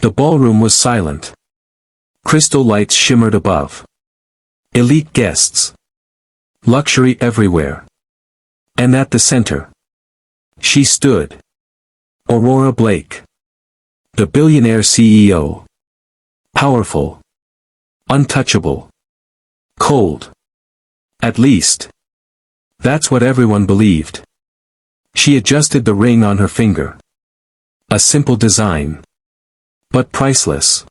The ballroom was silent. Crystal lights shimmered above. Elite guests. Luxury everywhere. And at the center, she stood. Aurora Blake. The billionaire CEO. Powerful. Untouchable. Cold. At least. That's what everyone believed. She adjusted the ring on her finger. A simple design. But priceless.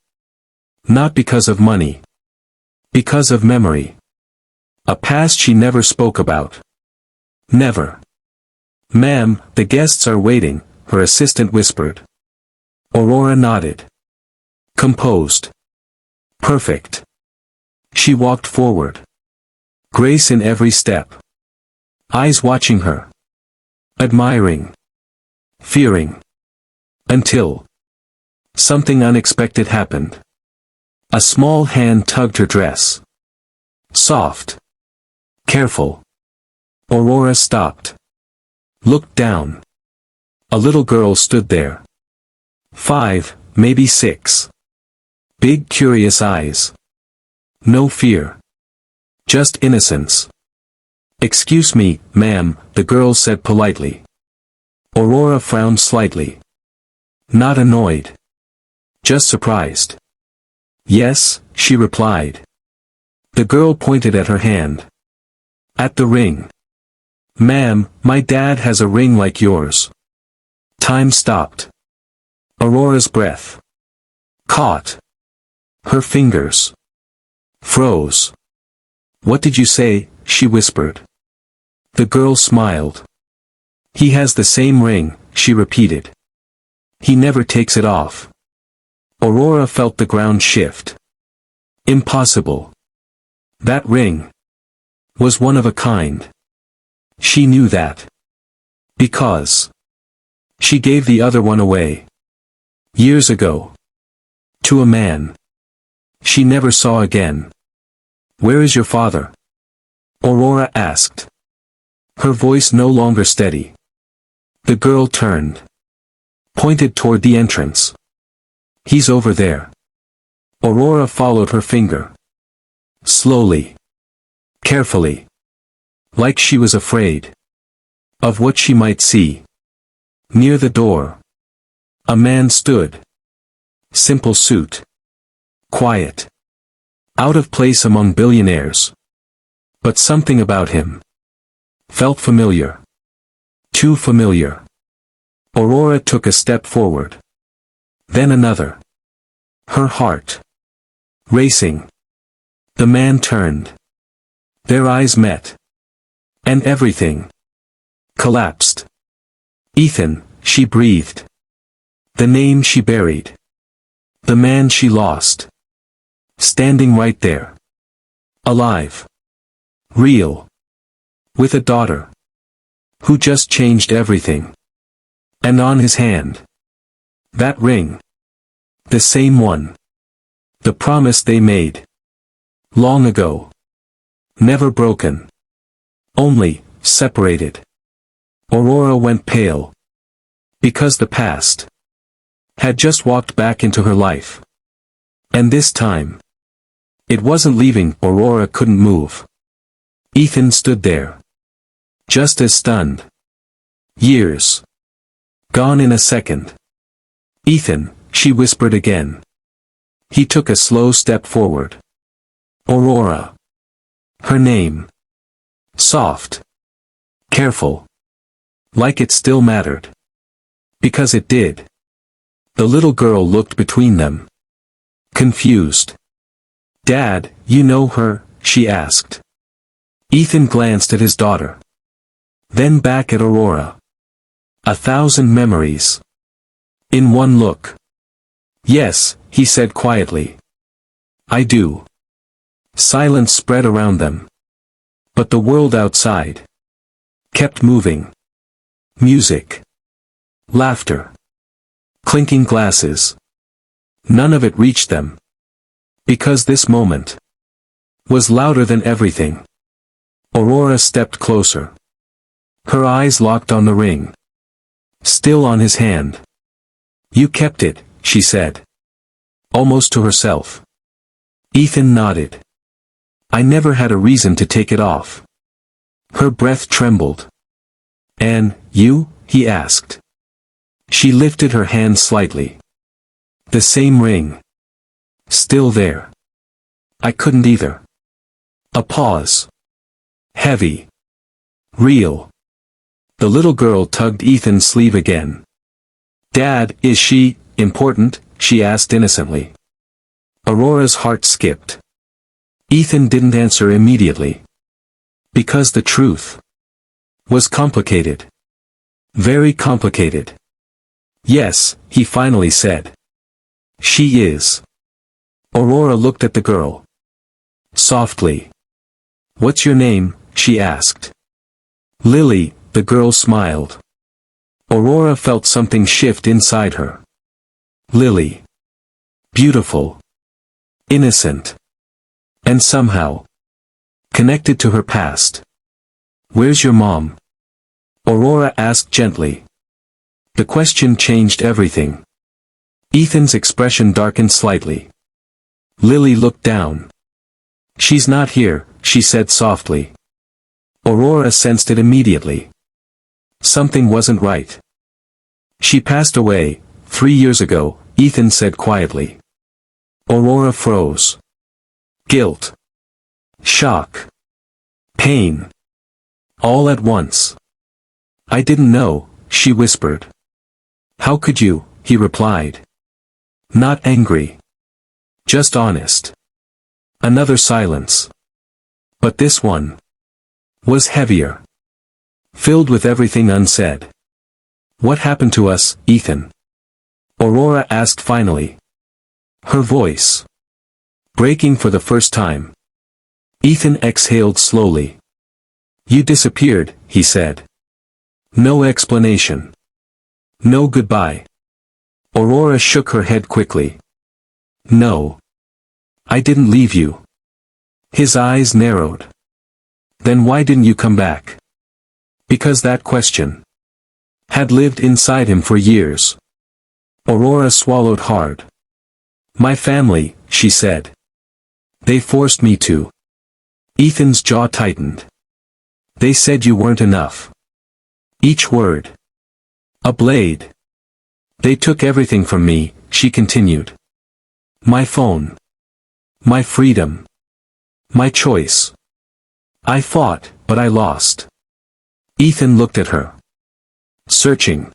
Not because of money. Because of memory. A past she never spoke about. Never. "Ma'am, the guests are waiting," her assistant whispered. Aurora nodded. Composed. Perfect. She walked forward. Grace in every step. Eyes watching her. Admiring. Fearing. Until something unexpected happened. A small hand tugged her dress. Soft. Careful. Aurora stopped. Looked down. A little girl stood there. 5, maybe 6. Big curious eyes. No fear. Just innocence. "Excuse me, ma'am," the girl said politely. Aurora frowned slightly. Not annoyed. Just surprised. "Yes," she replied. The girl pointed at her hand. At the ring. "Ma'am, my dad has a ring like yours." Time stopped. Aurora's breath caught. Her fingers froze. "What did you say?" she whispered. The girl smiled. "He has the same ring," she repeated. "He never takes it off." Aurora felt the ground shift. Impossible. That ring was one of a kind. She knew that. Because she gave the other one away. Years ago. To a man she never saw again. "Where is your father?" Aurora asked. Her voice no longer steady. The girl turned. Pointed toward the entrance. "He's over there." Aurora followed her finger. Slowly. Carefully. Like she was afraid. Of what she might see. Near the door. A man stood. Simple suit. Quiet. Out of place among billionaires. But something about him felt familiar. Too familiar. Aurora took a step forward. Then another. Her heart racing. The man turned. Their eyes met. And everything collapsed. "Ethan," she breathed. The name she buried. The man she lost. Standing right there. Alive. Real. With a daughter. Who just changed everything. And on his hand. That ring. The same one. The promise they made. Long ago. Never broken. Only separated. Aurora went pale. Because the past had just walked back into her life. And this time it wasn't leaving. Aurora couldn't move. Ethan stood there. Just as stunned. Years. Gone in a second. "Ethan," she whispered again. He took a slow step forward. Aurora. Her name. Soft. Careful. Like it still mattered. Because it did. The little girl looked between them. Confused. "Dad, you know her?" she asked. Ethan glanced at his daughter. Then back at Aurora. 1,000 memories. In one look. "Yes," he said quietly. "I do." Silence spread around them. But the world outside kept moving. Music. Laughter. Clinking glasses. None of it reached them. Because this moment was louder than everything. Aurora stepped closer. Her eyes locked on the ring. Still on his hand. "You kept it," she said. almost to herself. Ethan nodded. I never had a reason to take it off. Her breath trembled. And, you? He asked. She lifted her hand slightly. The same ring. Still there. I couldn't either. A pause. Heavy. Real. The little girl tugged Ethan's sleeve again. Dad, is she important? She asked innocently. Aurora's heart skipped. Ethan didn't answer immediately. Because the truth was complicated. Very complicated. Yes, he finally said. She is. Aurora looked at the girl. Softly. What's your name? She asked. Lily, the girl smiled. Aurora felt something shift inside her. Lily. Beautiful. Innocent. And somehow connected to her past. Where's your mom? Aurora asked gently. The question changed everything. Ethan's expression darkened slightly. Lily looked down. She's not here, she said softly. Aurora sensed it immediately. Something wasn't right. She passed away, 3 years ago, Ethan said quietly. Aurora froze. Guilt. Shock. Pain. All at once. I didn't know, she whispered. How could you? He replied. Not angry. Just honest. Another silence. But this one was heavier. Filled with everything unsaid. What happened to us, Ethan? Aurora asked finally. Her voice breaking for the first time. Ethan exhaled slowly. You disappeared, he said. No explanation. No goodbye. Aurora shook her head quickly. No. I didn't leave you. His eyes narrowed. Then why didn't you come back? Because that question had lived inside him for years. Aurora swallowed hard. My family, she said. They forced me to. Ethan's jaw tightened. They said you weren't enough. Each word. A blade. They took everything from me, she continued. My phone. My freedom. My choice. I fought, but I lost. Ethan looked at her. Searching.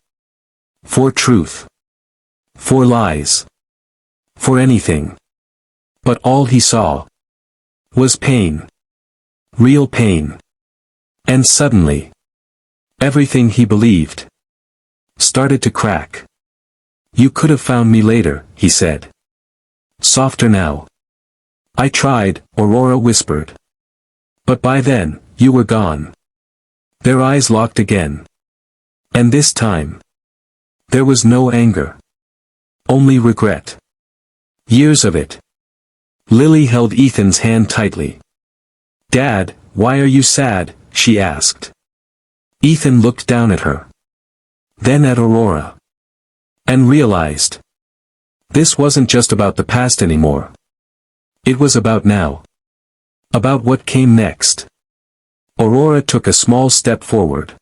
For truth. For lies. For anything. But all he saw was pain. Real pain. And suddenly, everything he believed started to crack. You could have found me later, he said. Softer now. I tried, Aurora whispered. But by then, you were gone. Their eyes locked again. And this time, there was no anger. Only regret. Years of it. Lily held Ethan's hand tightly. Dad, why are you sad? She asked. Ethan looked down at her. Then at Aurora. And realized. This wasn't just about the past anymore. It was about now. About what came next. Aurora took a small step forward.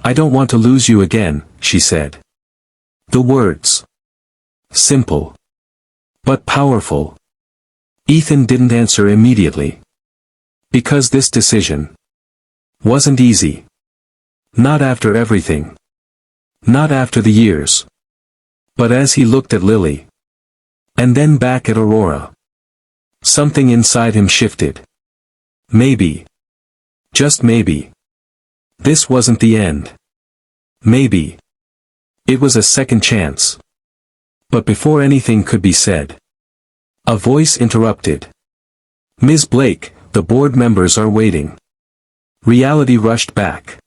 I don't want to lose you again, she said. The words. Simple. But powerful. Ethan didn't answer immediately. Because this decision wasn't easy. Not after everything. Not after the years. But as he looked at Lily. And then back at Aurora. Something inside him shifted. Maybe. Just maybe. This wasn't the end. Maybe. It was a second chance. But before anything could be said. A voice interrupted. Ms. Blake, the board members are waiting. Reality rushed back.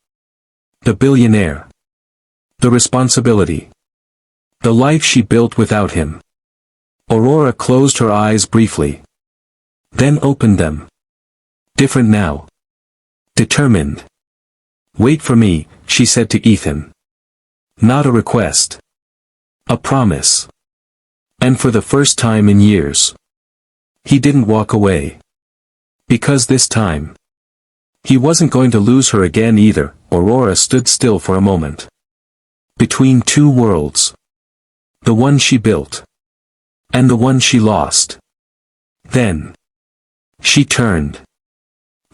The billionaire. The responsibility. The life she built without him. Aurora closed her eyes briefly. Then opened them. Different now. Determined. Wait for me, she said to Ethan. Not a request. A promise. And for the first time in years, he didn't walk away. Because this time, he wasn't going to lose her again either. Aurora stood still for a moment. Between two worlds. The one she built. And the one she lost. Then, she turned.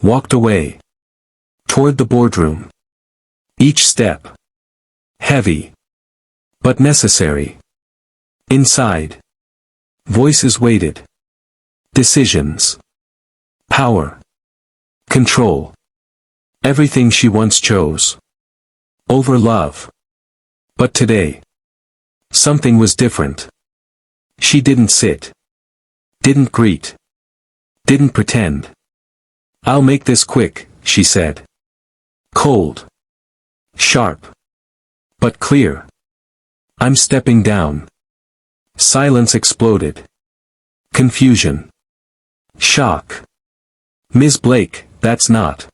Walked away. Toward the boardroom. Each step. Heavy. But necessary. Inside. Voices waited. Decisions. Power. Control. Everything she once chose. Over love. But today. Something was different. She didn't sit. Didn't greet. Didn't pretend. "I'll make this quick," she said. Cold. Sharp. But clear. "I'm stepping down." Silence exploded. Confusion. Shock. "Ms. Blake, that's not."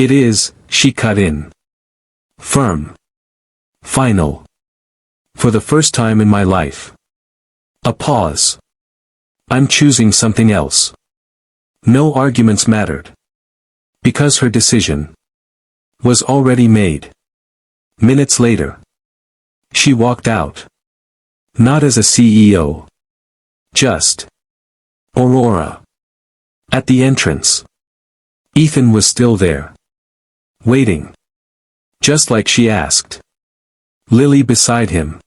"It is," she cut in. Firm. Final. "For the first time in my life." A pause. "I'm choosing something else." No arguments mattered. Because her decision was already made. Minutes later, she walked out. Not as a CEO. Just Aurora. At the entrance. Ethan was still there. Waiting. Just like she asked. Lily beside him.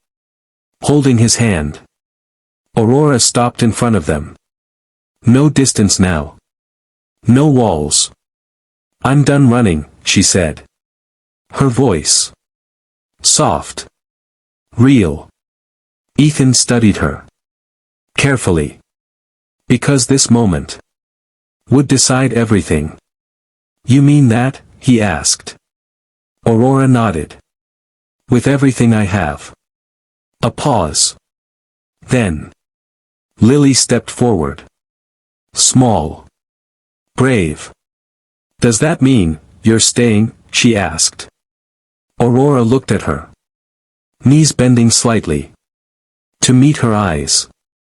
Holding his hand. Aurora stopped in front of them. No distance now. No walls. "I'm done running," she said. Her voice. Soft. Real. Ethan studied her. Carefully. Because this moment would decide everything. "You mean that?" he asked. Aurora nodded. "With everything I have." A pause. Then. Lily stepped forward. Small. Brave. "Does that mean you're staying?" she asked. Aurora looked at her. Knees bending slightly. To meet her eyes.